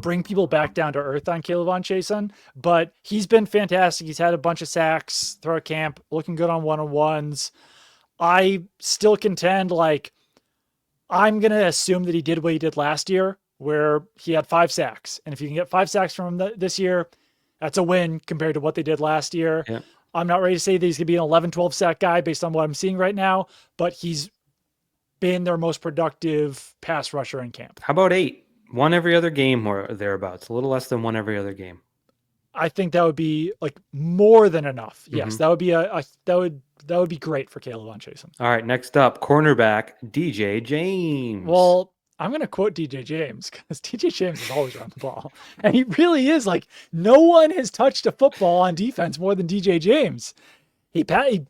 bring people back down to earth on Kayvon Chaisson. But he's been fantastic. He's had a bunch of sacks throughout camp, looking good on one-on-ones. I still contend I'm gonna assume that he did what he did last year, where he had 5 sacks, and if you can get 5 sacks from him this year, that's a win compared to what they did last year. Yeah. I'm not ready to say that he's going to be an 11, 12 sack guy based on what I'm seeing right now, but he's been their most productive pass rusher in camp. How about 8? One every other game or thereabouts. A little less than one every other game. I think that would be more than enough. Mm-hmm. Yes, that would be that would be great for Kayvon Chaisson. All right, next up, cornerback DJ James. Well, I'm going to quote DJ James because DJ James is always around the ball. And he really is no one has touched a football on defense more than DJ James. He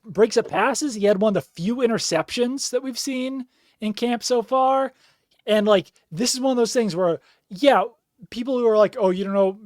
breaks up passes. He had one of the few interceptions that we've seen in camp so far. And this is one of those things where, people who are oh, you don't know,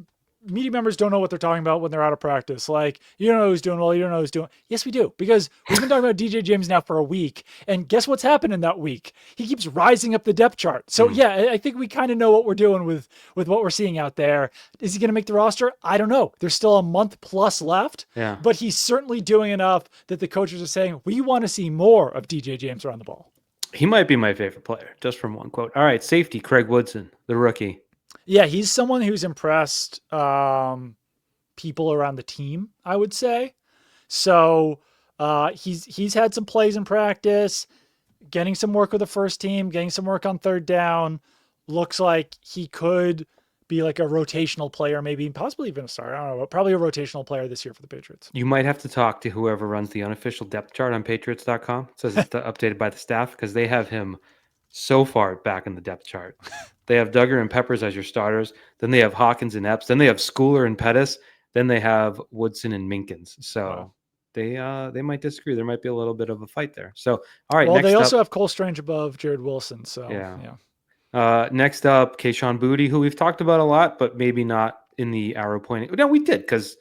media members don't know what they're talking about when they're out of practice. You don't know who's doing well. You don't know who's doing. Yes, we do, because we've been talking about DJ James now for a week. And guess what's happened in that week? He keeps rising up the depth chart. So I think we kind of know what we're doing with what we're seeing out there. Is he going to make the roster? I don't know. There's still a month plus left. Yeah. But he's certainly doing enough that the coaches are saying, we want to see more of DJ James around the ball. He might be my favorite player, just from one quote. All right, safety, Craig Woodson, the rookie. Yeah, he's someone who's impressed people around the team, I would say. So he's had some plays in practice, getting some work with the first team, getting some work on third down. Looks like he could be a rotational player, maybe possibly even a starter. I don't know, probably a rotational player this year for the Patriots. You might have to talk to whoever runs the unofficial depth chart on Patriots.com. It says it's updated by the staff because they have him so far back in the depth chart. They have Duggar and Peppers as your starters. Then they have Hawkins and Epps. Then they have Schooler and Pettis. Then they have Woodson and Minkins. So they might disagree. There might be a little bit of a fight there. So, all right. Well, they also have Cole Strange above Jared Wilson. So, next up, Kayshon Boutte, who we've talked about a lot, but maybe not in the arrow pointing. No, we did because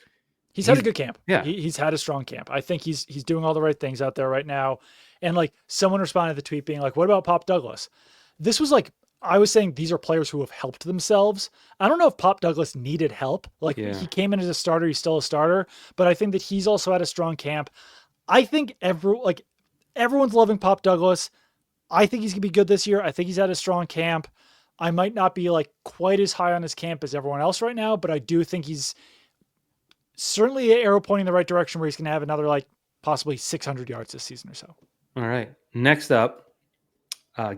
he's had a good camp. Yeah. He's had a strong camp. I think he's doing all the right things out there right now. And someone responded to the tweet being what about Pop Douglas? This was I was saying these are players who have helped themselves. I don't know if Pop Douglas needed help. He came in as a starter. He's still a starter, but I think that he's also had a strong camp. I think everyone's loving Pop Douglas. I think he's gonna be good this year. I think he's had a strong camp. I might not be quite as high on his camp as everyone else right now, but I do think he's certainly an arrow pointing in the right direction where he's going to have another possibly 600 yards this season or so. All right. Next up,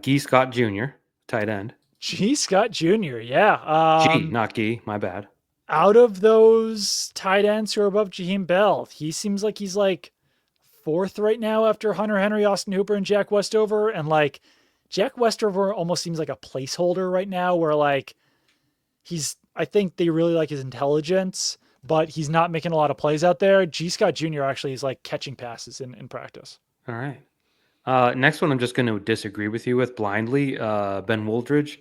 Gee Scott Jr., tight end. Gee Scott Jr., yeah. G, not Gee, my bad. Out of those tight ends who are above Jaheim Bell, he seems like he's 4th right now after Hunter Henry, Austin Hooper, and Jack Westover. And Jack Westover almost seems like a placeholder right now where I think they really like his intelligence, but he's not making a lot of plays out there. Gee Scott Jr. actually is catching passes in practice. All right. Next one, I'm just going to disagree with you with blindly. Ben Wooldridge.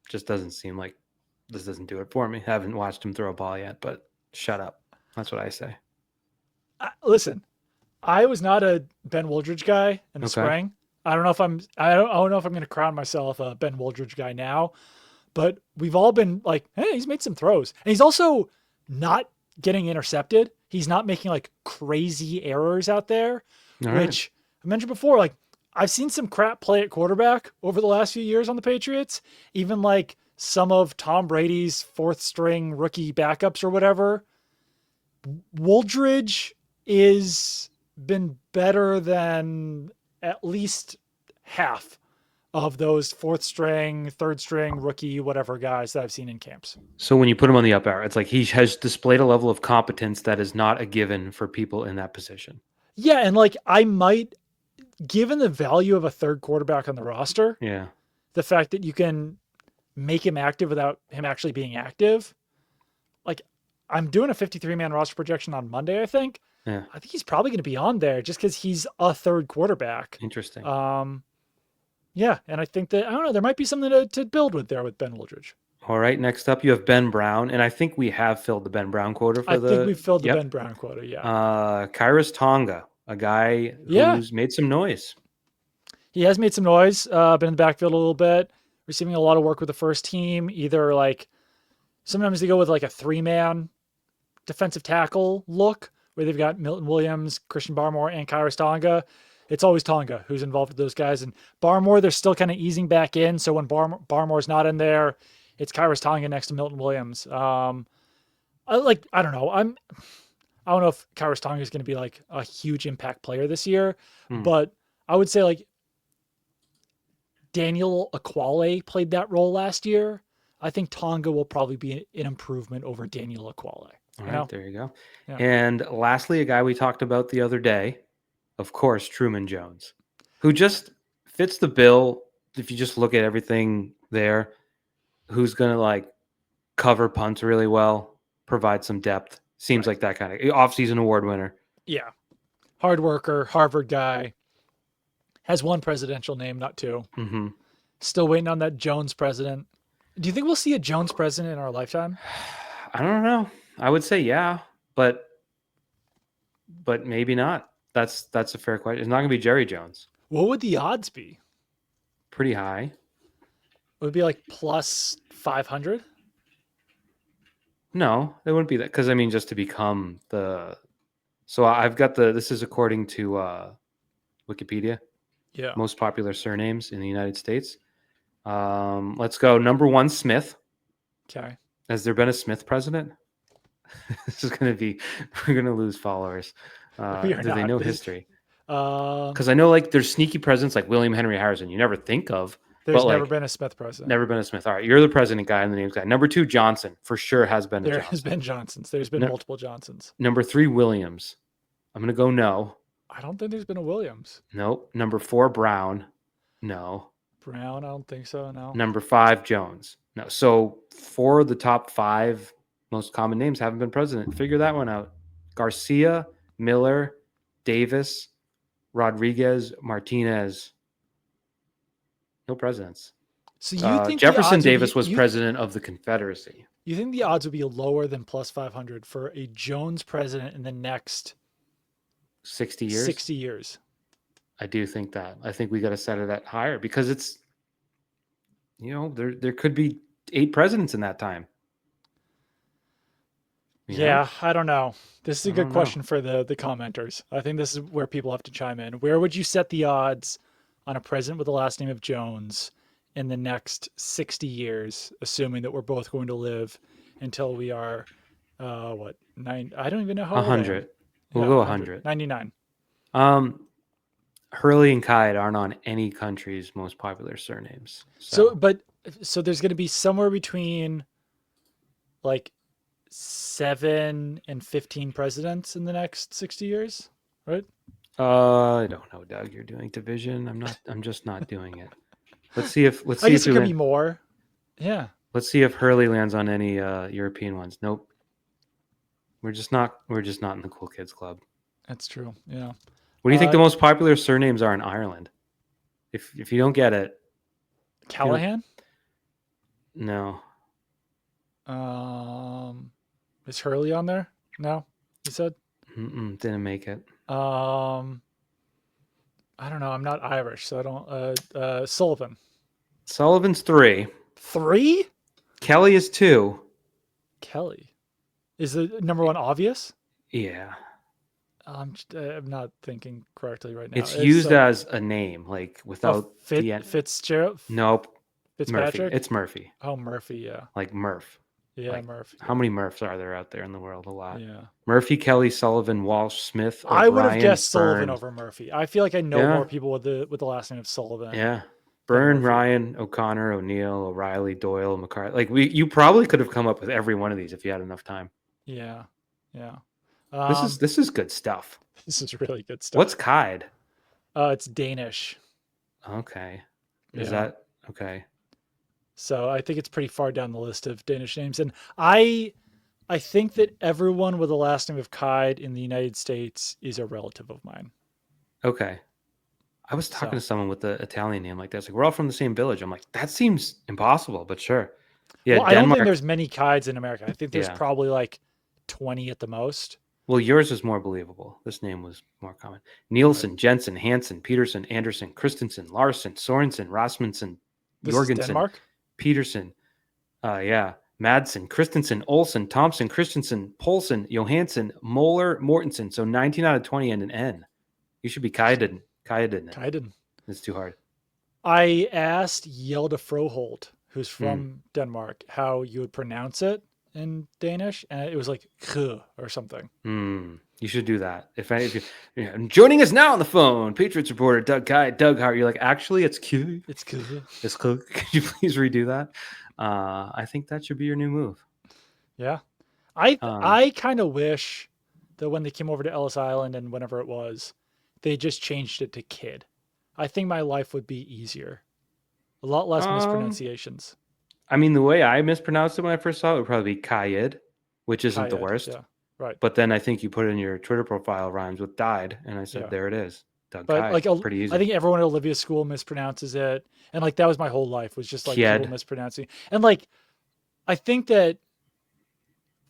Just doesn't seem like this doesn't do it for me. Haven't watched him throw a ball yet, but shut up. That's what I say. Listen, I was not a Ben Wooldridge guy in the spring. I don't know if I'm going to crown myself a Ben Wooldridge guy now. but we've all been like, hey, he's made some throws. And he's also not getting intercepted. He's not making like crazy errors out there, All right. which I mentioned before. Like, I've seen some crap play at quarterback over the last few years on the Patriots, even like some of Tom Brady's fourth string rookie backups or whatever. Wooldridge is been better than at least half of those fourth string, third string, rookie, whatever guys that I've seen in camps. So when you put him on the up arrow, it's like he has displayed a level of competence that is not a given for people in that position. Yeah, and like I might, given the value of a third quarterback on the roster, Yeah. the fact that you can make him active without him actually being active, like I'm doing a 53-man roster projection on Monday, I think. Yeah. I think he's probably going to be on there just because he's a third quarterback. Interesting. Yeah, and I think that I don't know, there might be something to build with there with Ben Wooldridge. All right. Next up, you have Ben Brown, and I think we have filled the Ben Brown quota for I think the. we've filled the Yep. Ben Brown quota. Yeah. Kairos Tonga, a guy Yeah. who's made some noise. He has made some noise, been in the backfield a little bit, receiving a lot of work with the first team. Either like sometimes they go with like a 3-man defensive tackle look where they've got Milton Williams, Christian Barmore, and Kairos Tonga. It's always Tonga who's involved with those guys. And Barmore, they're still kind of easing back in. So when Barmore's not in there, it's Kairos Tonga next to Milton Williams. I don't know. I don't know if Kairos Tonga is going to be like a huge impact player this year, but I would say like Daniel Aquale played that role last year. I think Tonga will probably be an improvement over Daniel Aquale. All right, there you go. Yeah. And lastly, a guy we talked about the other day, of course, Truman Jones, who just fits the bill. If you just look at everything there, who's going to like cover punts really well, provide some depth. Seems like that kind of offseason award winner. Yeah. Hard worker, Harvard guy. Has one presidential name, not two. Mm-hmm. Still waiting on that Jones president. Do you think we'll see a Jones president in our lifetime? I don't know. I would say yeah, but maybe not. That's a fair question. It's not going to be Jerry Jones. What would the odds be? Pretty high. Would it be like plus 500? No, it wouldn't be that. Because, I mean, just to become the... So I've got this is according to Wikipedia. Yeah. Most popular surnames in the United States. Let's go. Number 1, Smith. Okay. Has there been a Smith president? This is going to be... We're going to lose followers. Do they know history? Because I know like there's sneaky presidents like William Henry Harrison you never think of. There's but, never like, been a Smith president. Never been a Smith. All right, you're the president guy and the names guy. Number 2, Johnson. For sure has been a There Johnson. has been Johnsons. There's been multiple Johnsons. Number 3, Williams. I'm going to go no. I don't think there's been a Williams. Nope. Number 4, Brown. No. Brown, I don't think so, no. Number 5, Jones. No. So 4 of the top 5 most common names haven't been president. Figure that one out. Garcia, Miller, Davis, Rodriguez, Martinez. No presidents. So you think Jefferson Davis was president of the Confederacy. You think the odds would be lower than plus 500 for a Jones president in the next 60 years? 60 years. I do think that. I think we got to set it at higher because it's, there could be 8 presidents in that time. Yeah, I don't know. This is a good question for the commenters. I think this is where people have to chime in. Where would you set the odds on a president with the last name of Jones in the next 60 years, assuming that we're both going to live until we are, 9? I don't even know how 100. We'll go 100. 99. Hurley and Kyed aren't on any country's most popular surnames. So there's going to be somewhere between like 7 and 15 presidents in the next 60 years, right? I don't know, Doug. You're doing division. I'm just not doing it. Let's see if I guess it could be more. Yeah. Let's see if Hurley lands on any European ones. Nope. We're just not in the cool kids club. That's true. Yeah. What do you think the most popular surnames are in Ireland? If you don't get it, Callahan? No. Is Hurley on there? No, you said? Didn't make it. I don't know. I'm not Irish, so I don't. Sullivan. Sullivan's 3. 3? Kelly is 2. Kelly. Is the number one obvious? Yeah. I'm not thinking correctly right now. It's used as a name, like without the end. Fitzgerald? Nope. Murphy. Fitzpatrick? It's Murphy. Oh, Murphy, yeah. Like Murph. Yeah, Like, Murphy. how many Murphs are there out there in the world? A lot. Yeah. Murphy, Kelly, Sullivan, Walsh, Smith, I would have O'Brien, guessed Sullivan Byrne. over Murphy. I feel like I know Yeah. more people with the last name of Sullivan. Yeah. Byrne, Murphy. Ryan, O'Connor, O'Neill, O'Reilly, Doyle, McCarthy. Like you probably could have come up with every one of these if you had enough time. Yeah. Yeah. This is good stuff. This is really good stuff. What's Kyed? It's Danish. Okay. Is Yeah. that okay? So I think it's pretty far down the list of Danish names. And I think that everyone with the last name of Kyed in the United States is a relative of mine. Okay. I was talking to someone with the Italian name like that. It's like, we're all from the same village. I'm like, that seems impossible, but sure. Yeah, well, I don't think there's many Kyeds in America. I think there's probably like 20 at the most. Well, yours is more believable. This name was more common. Nielsen, right. Jensen, Hansen, Peterson, Anderson, Christensen, Larson, Sorensen, Rasmussen, Jorgensen, Peterson. Yeah. Madsen, Christensen, Olsen, Thompson, Christensen, Polson, Johansson, Moeller, Mortensen. So 19 out of 20 and an N. You should be Kyed. Kyed. It's too hard. I asked Yelda Froholt, who's from Denmark, how you would pronounce it in Danish, and it was like "k" or something. You should do that. If you joining us now on the phone, Patriots reporter Doug Kyed, Doug Hart. You're like, actually, it's Q. It's Q. It's Q. Could you please redo that? I think that should be your new move. Yeah, I kind of wish that when they came over to Ellis Island and whenever it was, they just changed it to Kid. I think my life would be easier. A lot less mispronunciations. I mean, the way I mispronounced it when I first saw it would probably be Kyed, which isn't the worst. Yeah, right. But then I think you put in your Twitter profile rhymes with died, and I said, there it is. Doug Kyed. Like, pretty easy. I think everyone at Olivia's school mispronounces it. And like, that was my whole life, was just like people mispronouncing. And like, I think that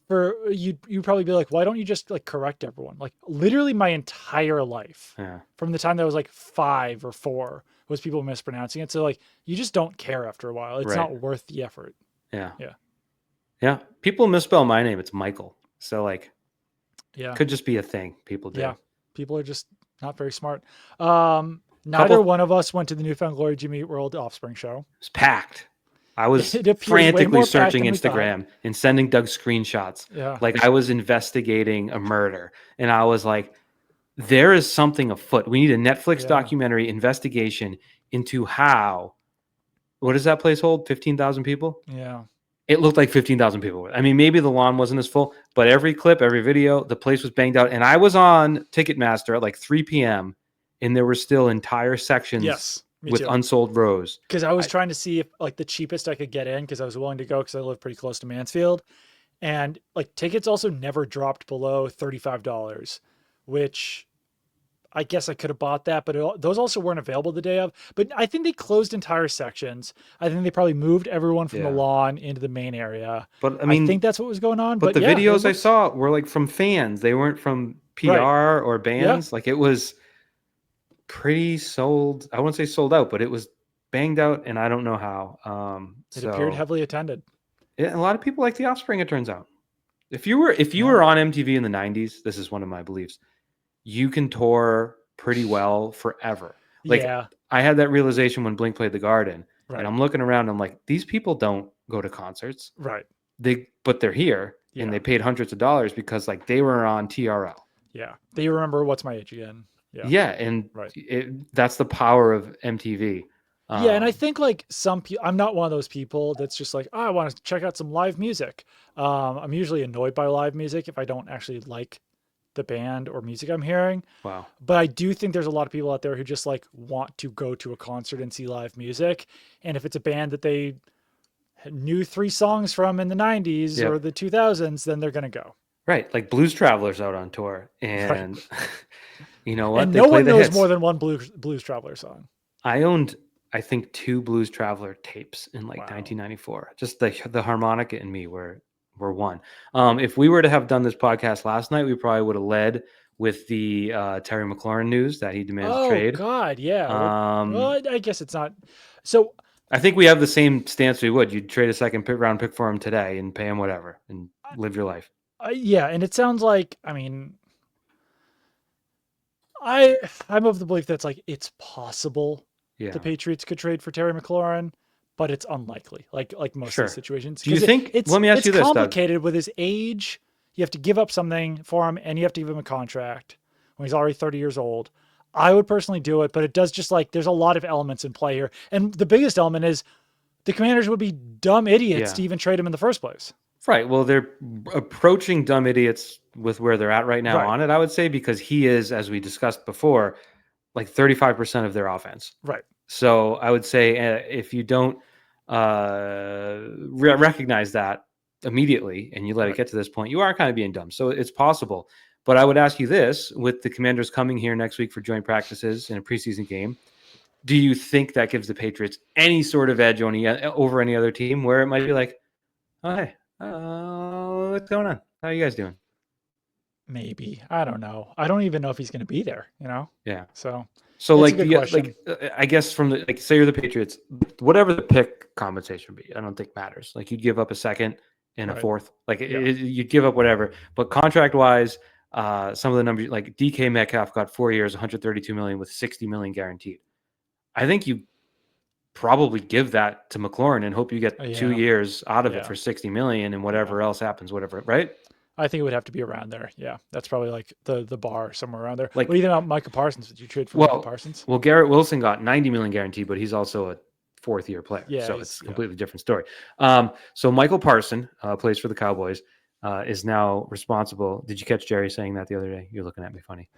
for you'd probably be like, why don't you just like correct everyone? Like literally my entire life, from the time that I was like 5 or 4, was people mispronouncing it. So like, you just don't care after a while. It's not worth the effort. Yeah. People misspell my name. It's Michael. So like, could just be a thing people do. Yeah. People are just not very smart. Neither one of us went to the Newfound Glory Jimmy Eat World Offspring show. It's packed. I was frantically searching Instagram and sending Doug screenshots. Yeah. Like I was investigating a murder, and I was like, there is something afoot. We need a Netflix documentary investigation into how, what does that place hold? 15,000 people? Yeah. It looked like 15,000 people. I mean, maybe the lawn wasn't as full, but every clip, every video, the place was banged out. And I was on Ticketmaster at like 3 p.m. and there were still entire sections with unsold rows. Because I was trying to see if like the cheapest I could get in, because I was willing to go because I live pretty close to Mansfield. And like tickets also never dropped below $35, which I guess I could have bought that, but those also weren't available the day of. But I think they closed entire sections. I think they probably moved everyone from the lawn into the main area. But I mean, I think that's what was going on. But the videos I saw were like from fans. They weren't from PR or bands. Like it was pretty sold. I wouldn't say sold out, but it was banged out, and I don't know how. It appeared heavily attended. Yeah, a lot of people like The Offspring, it turns out. If you were on MTV in the 90s, this is one of my beliefs, you can tour pretty well forever. Like I had that realization when Blink played the Garden, and I'm looking around, I'm like, these people don't go to concerts. Right. But they're here and they paid hundreds of dollars because like they were on TRL. Yeah. They remember What's My Age Again. Yeah. And that's the power of MTV. Yeah. And I think like some people, I'm not one of those people that's just like, oh, I want to check out some live music. I'm usually annoyed by live music if I don't actually like the band or music I'm hearing. Wow. But I do think there's a lot of people out there who just like want to go to a concert and see live music. And if it's a band that they knew 3 songs from in the 90s or the 2000s, then they're going to go. Right. Like Blues Traveler's out on tour. And you know what? And no one knows more than one Blues Traveler song. I owned, I think, 2 Blues Traveler tapes in like 1994. Just the harmonica and me were one. If we were to have done this podcast last night, we probably would have led with the Terry McLaurin news that he demands trade. Oh God, yeah. Well, I guess it's not. So I think we have the same stance we would. You'd trade a second round pick for him today and pay him whatever and live your life. Yeah, and it sounds like, I mean, I'm of the belief that's like it's possible Yeah. the Patriots could trade for Terry McLaurin, but it's unlikely. Like most of these Sure. situations. Do you 'Cause think? it's Let me ask you this, Doug. complicated with his age. You have to give up something for him, and you have to give him a contract when he's already 30 years old. I would personally do it, but it does just like there's a lot of elements in play here, and the biggest element is the Commanders would be dumb idiots Yeah. to even trade him in the first place. Right. Well, they're approaching dumb idiots with where they're at right now Right. on it, I would say, because he is, as we discussed before, like 35% of their offense. Right. So I would say if you don't recognize that immediately and you let it get to this point, you are kind of being dumb. So it's possible. But I would ask you this, with the Commanders coming here next week for joint practices in a preseason game, do you think that gives the Patriots any sort of edge over any other team where it might be like, oh, hey, what's going on? How are you guys doing? Maybe. I don't know. I don't even know if he's going to be there, Yeah. So like, a good question. I guess from the, like, say you're the Patriots, whatever the pick compensation would be, I don't think matters. Like, you'd give up a second and a fourth, like you'd give up whatever, but contract wise, some of the numbers, like DK Metcalf got 4 years, 132 million with 60 million guaranteed. I think you probably give that to McLaurin and hope you get 2 years out of it for 60 million and whatever else happens, whatever, right? I think it would have to be around there. Yeah, that's probably like the bar somewhere around there. Like, what do you think about Micah Parsons? Did you trade for Micah Parsons? Well, Garrett Wilson got 90 million guaranteed, but he's also a fourth-year player, so it's a completely different story. So Michael Parsons plays for the Cowboys, is now responsible. Did you catch Jerry saying that the other day? You're looking at me funny.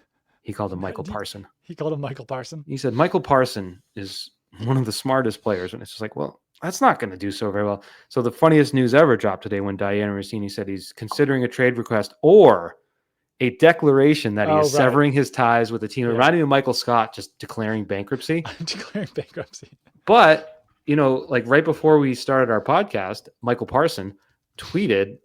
He called him Michael Parsons. He called him Michael Parsons. He said Michael Parsons is one of the smartest players, and it's just like, well, that's not going to do so very well. So the funniest news ever dropped today when Diana Rossini said he's considering a trade request or a declaration that he is severing his ties with the team. It reminded me of Michael Scott just declaring bankruptcy. Declaring bankruptcy. But, like right before we started our podcast, Michael Parsons tweeted,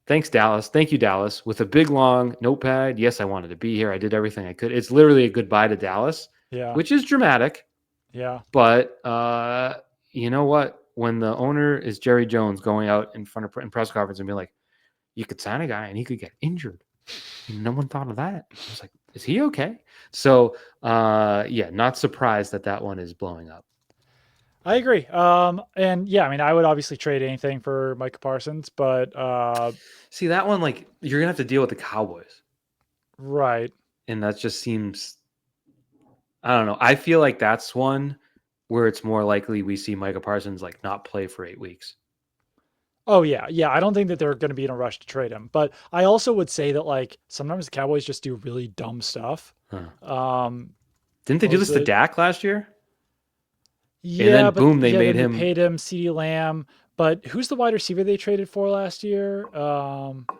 "Thanks, Dallas. Thank you, Dallas," with a big, long notepad. Yes, I wanted to be here. I did everything I could. It's literally a goodbye to Dallas, which is dramatic. Yeah. But you know what? When the owner is Jerry Jones going out in front of in press conference and be like, you could sign a guy and he could get injured. No one thought of that. I was like, is he okay? So, not surprised that one is blowing up. I agree. And yeah, I mean, I would obviously trade anything for Micah Parsons, but see that one, like, you're gonna have to deal with the Cowboys, right? And that just seems, I don't know. I feel like that's one where it's more likely we see Micah Parsons like not play for 8 weeks. Oh yeah. I don't think that they're going to be in a rush to trade him, but I also would say that like sometimes the Cowboys just do really dumb stuff. Didn't they do this to Dak last year? Yeah, and then boom, they made him. Paid him CeeDee Lamb. But who's the wide receiver they traded for last year?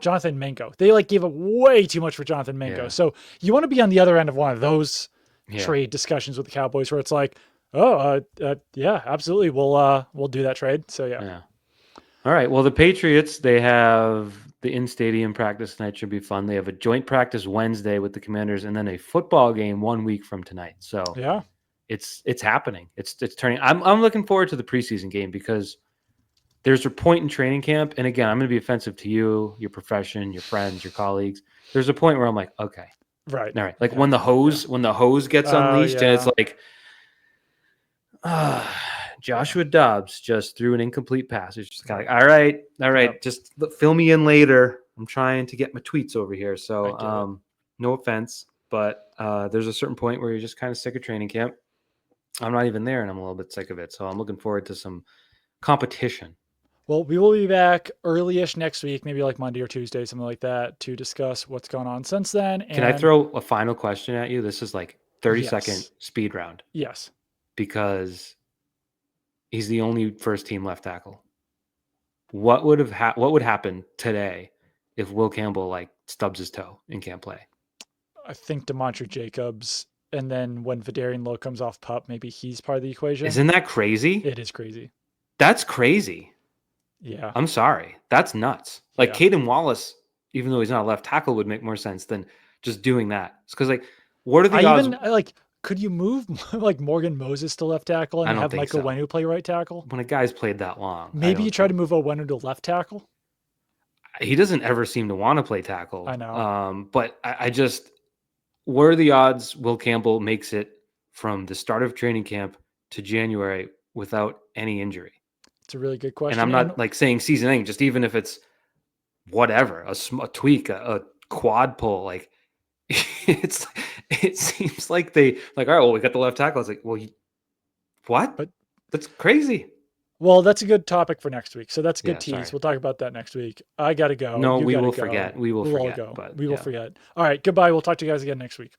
Jonathan Mingo. They like gave up way too much for Jonathan Mingo. Yeah. So you want to be on the other end of one of those trade discussions with the Cowboys where it's like, yeah, absolutely, we'll do that trade. So yeah. All right. Well, the Patriots, they have the in-stadium practice tonight. Should be fun. They have a joint practice Wednesday with the Commanders, and then a football game 1 week from tonight. So yeah, it's happening. It's turning. I'm looking forward to the preseason game because there's a point in training camp, and again, I'm going to be offensive to you, your profession, your friends, your colleagues. There's a point where I'm like, okay, right, all right. Like when the hose gets unleashed, and it's like, Joshua Dobbs just threw an incomplete pass. It's just kind of like, all right, just fill me in later. I'm trying to get my tweets over here. So no offense, but there's a certain point where you're just kind of sick of training camp. I'm not even there, and I'm a little bit sick of it. So I'm looking forward to some competition. Well, we will be back early-ish next week, maybe like Monday or Tuesday, something like that, to discuss what's gone on since then. And can I throw a final question at you? This is like 30-second speed round. Yes. Because he's the only first-team left tackle. What would happen today if Will Campbell like stubs his toe and can't play? I think DeMontre Jacobs, and then when Vidarian Lowe comes off PUP, maybe he's part of the equation. Isn't that crazy? It is crazy. That's crazy. Yeah. I'm sorry. That's nuts. Like Caden Wallace, even though he's not a left tackle, would make more sense than just doing that. It's because like, what are the odds? Even like Could you move like Morgan Moses to left tackle I and don't have think Michael so. Wenu play right tackle? When a guy's played that long, I Maybe you don't try to think move Wenu to left tackle. he doesn't ever seem to want to play tackle. I know. But I just, what are the odds Will Campbell makes it from the start of training camp to January without any injury? It's a really good And question. I'm And not like saying season ending, just even if it's whatever, a tweak, a quad pull, like it's, it seems like they like, all right, well, we got the left tackle. It's like, well, what? but That's crazy. well, that's a good topic for next week. So that's a good Yeah, tease. sorry. We'll talk about that next week. I gotta go. No, You we gotta will go. forget. We will We'll all forget. go. But We will yeah. forget. All right. Goodbye. We'll talk to you guys again next week.